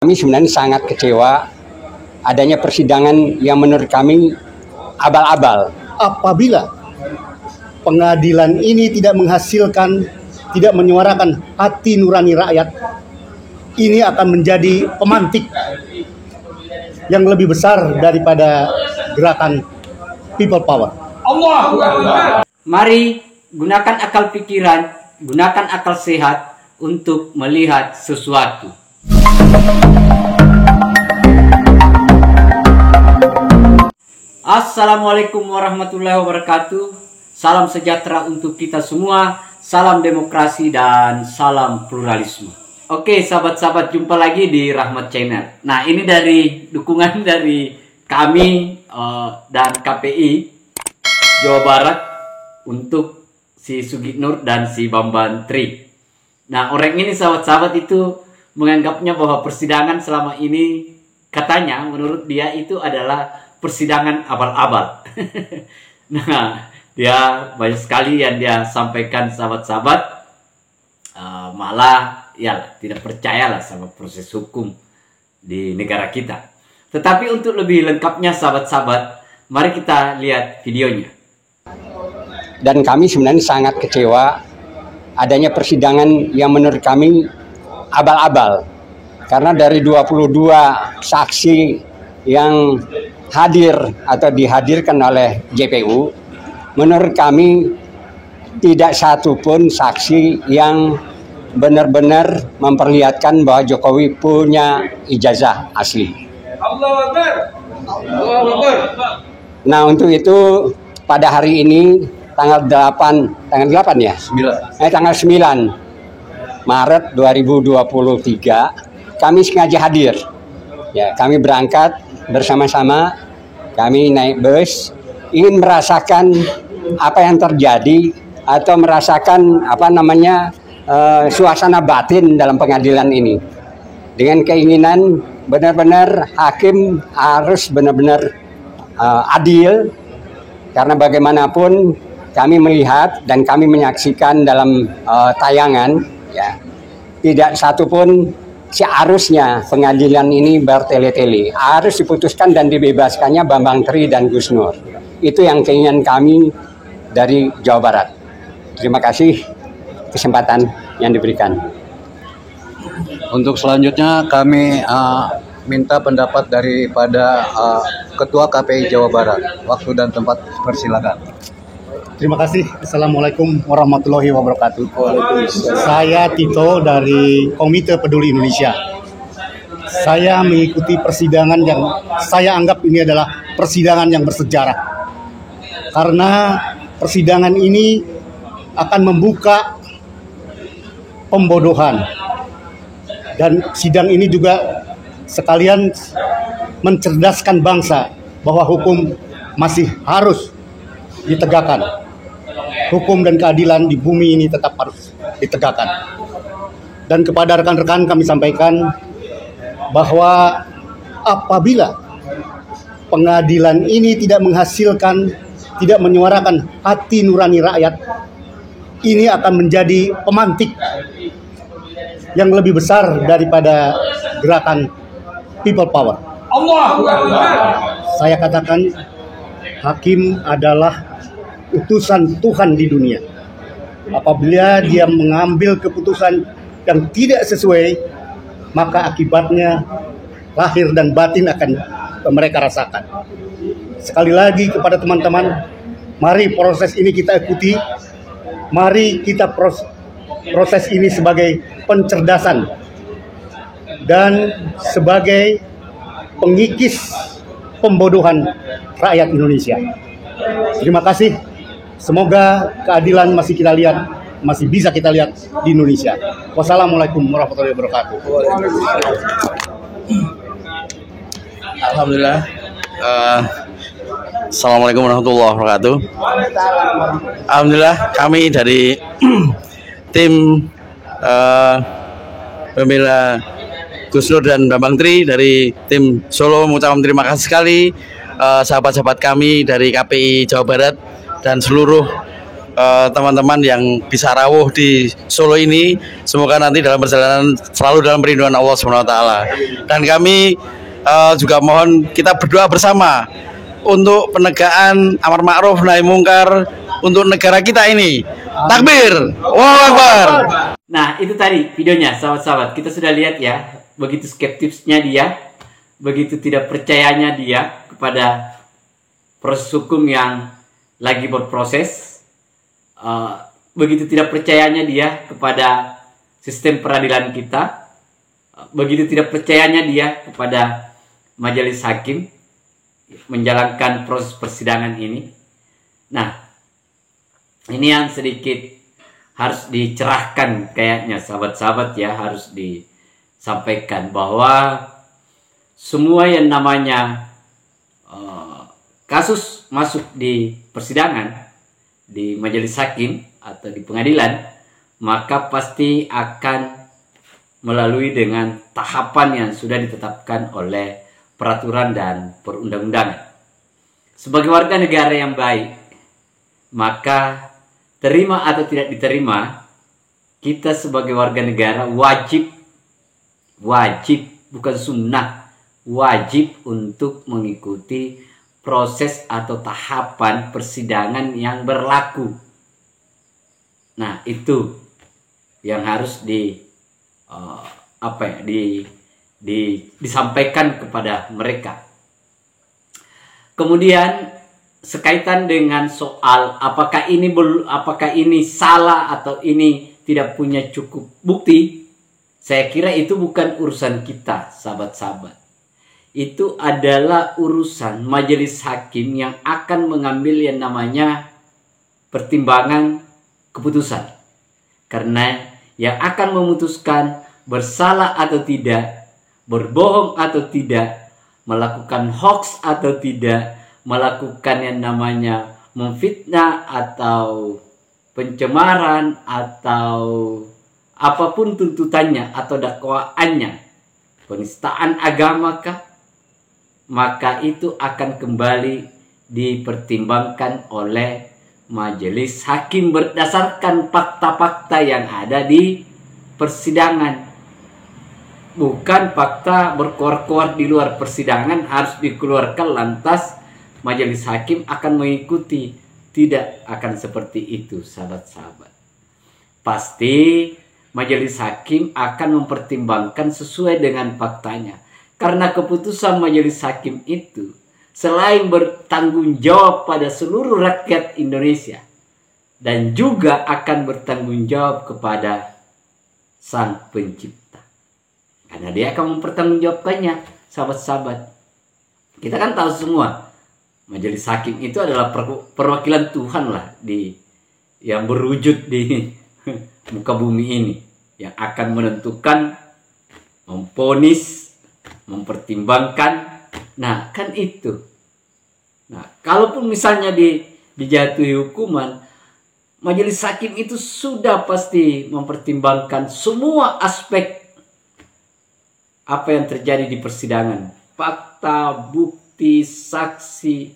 kami sebenarnya sangat kecewa adanya persidangan yang menurut kami abal-abal. Apabila pengadilan ini tidak menghasilkan, tidak menyuarakan hati nurani rakyat, ini akan menjadi pemantik yang lebih besar daripada gerakan people power. Mari gunakan akal pikiran, gunakan akal sehat untuk melihat sesuatu. Assalamualaikum warahmatullahi wabarakatuh. Salam sejahtera untuk kita semua. Salam demokrasi dan salam pluralisme. Oke sahabat-sahabat, jumpa lagi di Rahmat Channel. Nah, ini dari dukungan dari kami dan KPI Jawa Barat untuk si Sugitnur dan si Bambang Tri. Nah, orang ini sahabat-sahabat itu menganggapnya bahwa persidangan selama ini katanya menurut dia itu adalah persidangan abal-abal. Nah, dia banyak sekali yang dia sampaikan sahabat-sahabat, malah ya tidak percayalah sama proses hukum di negara kita. Tetapi untuk lebih lengkapnya sahabat-sahabat, mari kita lihat videonya. Dan kami sebenarnya sangat kecewa adanya persidangan yang menurut kami abal-abal. Karena dari 22 saksi yang hadir atau dihadirkan oleh JPU, menurut kami tidak satu pun saksi yang benar-benar memperlihatkan bahwa Jokowi punya ijazah asli. Nah, untuk itu pada hari ini tanggal 8 ya? 9. Tanggal 9 Maret 2023 kami sengaja hadir. Ya, kami berangkat bersama-sama, kami naik bus, ingin merasakan apa yang terjadi atau merasakan suasana batin dalam pengadilan ini. Dengan keinginan benar-benar hakim harus benar-benar adil, karena bagaimanapun kami melihat dan kami menyaksikan dalam tayangan, ya, tidak satupun seharusnya pengadilan ini bertele-tele. Harus diputuskan dan dibebaskannya Bambang Tri dan Gus Nur. Itu yang keinginan kami dari Jawa Barat. Terima kasih kesempatan yang diberikan. Untuk selanjutnya kami minta pendapat daripada Ketua KPI Jawa Barat. Waktu dan tempat persilakan. Terima kasih. Assalamualaikum warahmatullahi wabarakatuh. Saya Tito dari Komite Peduli Indonesia. Saya mengikuti persidangan yang saya anggap ini adalah persidangan yang bersejarah. Karena persidangan ini akan membuka pembodohan. Dan sidang ini juga sekalian mencerdaskan bangsa bahwa hukum masih harus ditegakkan. Hukum dan keadilan di bumi ini tetap harus ditegakkan. Dan kepada rekan-rekan kami sampaikan bahwa apabila pengadilan ini tidak menghasilkan, tidak menyuarakan hati nurani rakyat, ini akan menjadi pemantik yang lebih besar daripada gerakan people power. Saya katakan, hakim adalah utusan Tuhan di dunia. Apabila dia mengambil keputusan yang tidak sesuai, maka akibatnya lahir dan batin akan mereka rasakan. Sekali lagi kepada teman-teman, mari proses ini kita ikuti. Mari kita proses ini sebagai pencerdasan dan sebagai pengikis pembodohan rakyat Indonesia. Terima kasih. Semoga keadilan masih bisa kita lihat di Indonesia. Wassalamualaikum warahmatullahi wabarakatuh. Alhamdulillah. Assalamualaikum warahmatullahi wabarakatuh. Alhamdulillah, kami dari tim pembela Gus Nur dan Bambang Tri dari tim Solo mengucapkan terima kasih sekali sahabat-sahabat kami dari KPI Jawa Barat dan seluruh teman-teman yang bisa rawuh di Solo ini. Semoga nanti dalam perjalanan selalu dalam perlindungan Allah SWT. Dan kami juga mohon kita berdoa bersama untuk penegakan amar ma'ruf nahi mungkar untuk negara kita ini. Takbir, Allahu Akbar. Nah, itu tadi videonya, sahabat-sahabat. Kita sudah lihat ya, begitu skeptisnya dia, begitu tidak percayanya dia kepada proses hukum yang lagi berproses. Begitu tidak percayanya dia kepada sistem peradilan kita, begitu tidak percayanya dia kepada majelis hakim menjalankan proses persidangan ini. Nah, ini yang sedikit harus dicerahkan kayaknya, sahabat-sahabat ya, harus disampaikan bahwa semua yang namanya kasus masuk di persidangan, di majelis hakim atau di pengadilan, maka pasti akan melalui dengan tahapan yang sudah ditetapkan oleh peraturan dan perundang-undangan. Sebagai warga negara yang baik, maka terima atau tidak diterima, kita sebagai warga negara wajib, bukan sunnah, wajib untuk mengikuti proses atau tahapan persidangan yang berlaku. Nah, itu yang harus disampaikan kepada mereka. Kemudian sekaitan dengan soal apakah ini salah atau ini tidak punya cukup bukti, saya kira itu bukan urusan kita, sahabat-sahabat. Itu adalah urusan majelis hakim yang akan mengambil yang namanya pertimbangan keputusan. Karena yang akan memutuskan bersalah atau tidak, berbohong atau tidak, melakukan hoax atau tidak, melakukan yang namanya memfitnah atau pencemaran atau apapun tuntutannya atau dakwaannya, penistaan agama kah, maka itu akan kembali dipertimbangkan oleh majelis hakim berdasarkan fakta-fakta yang ada di persidangan. Bukan fakta berkoar-koar di luar persidangan harus dikeluarkan lantas majelis hakim akan mengikuti. Tidak akan seperti itu, sahabat-sahabat. Pasti majelis hakim akan mempertimbangkan sesuai dengan faktanya. Karena keputusan majelis hakim itu selain bertanggung jawab pada seluruh rakyat Indonesia dan juga akan bertanggung jawab kepada Sang Pencipta. Karena dia akan mempertanggungjawabkannya, sahabat-sahabat. Kita kan tahu semua, majelis hakim itu adalah perwakilan Tuhan lah yang berwujud di muka bumi ini, yang akan menentukan, memvonis, mempertimbangkan. Nah, kan itu. Nah, kalaupun misalnya dijatuhi hukuman, majelis hakim itu sudah pasti mempertimbangkan semua aspek apa yang terjadi di persidangan. Fakta, bukti, saksi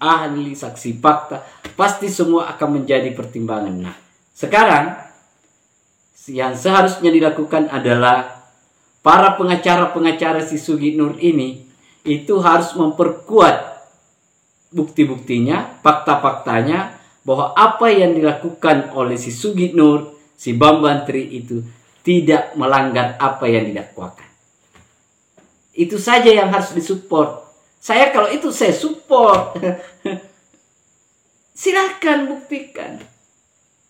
ahli, saksi fakta, pasti semua akan menjadi pertimbangan. Nah, sekarang yang seharusnya dilakukan adalah para pengacara-pengacara si Sugi Nur ini itu harus memperkuat bukti-buktinya, fakta-faktanya, bahwa apa yang dilakukan oleh si Sugi Nur, si Bambang Tri itu tidak melanggar apa yang didakwakan. Itu saja yang harus disupport. Saya kalau itu saya support. Silahkan buktikan.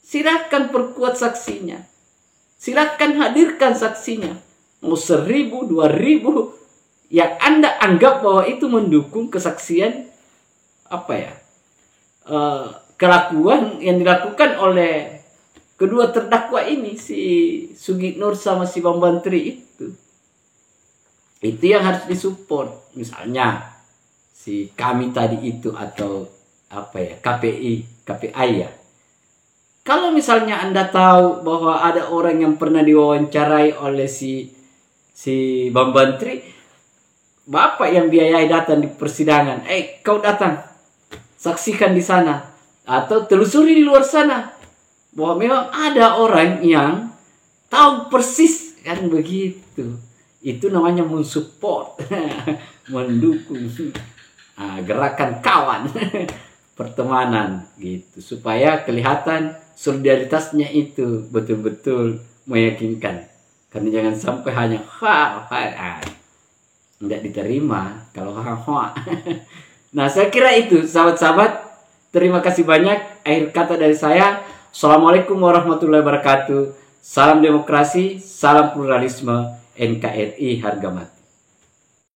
Silahkan perkuat saksinya. Silahkan hadirkan saksinya. Mau 1.000, 2.000 yang Anda anggap bahwa itu mendukung kesaksian kelakuan yang dilakukan oleh kedua terdakwa ini, si Sugi Nur sama si Bambang Tri itu yang harus disupport. Misalnya si kami tadi itu atau KPI ya. Kalau misalnya Anda tahu bahwa ada orang yang pernah diwawancarai oleh si Bambang Tri, Bapak yang biayai datang di persidangan, kau datang, saksikan di sana. atau telusuri di luar sana bahwa memang ada orang yang tahu persis kan begitu. Itu namanya mensupport, mendukung gerakan kawan, pertemanan gitu, supaya kelihatan solidaritasnya itu betul-betul meyakinkan. Karena jangan sampai hanya tidak diterima kalau Nah, saya kira itu sahabat-sahabat. Terima kasih banyak. Akhir kata dari saya, Assalamualaikum warahmatullahi wabarakatuh. Salam demokrasi, salam pluralisme, NKRI harga mati.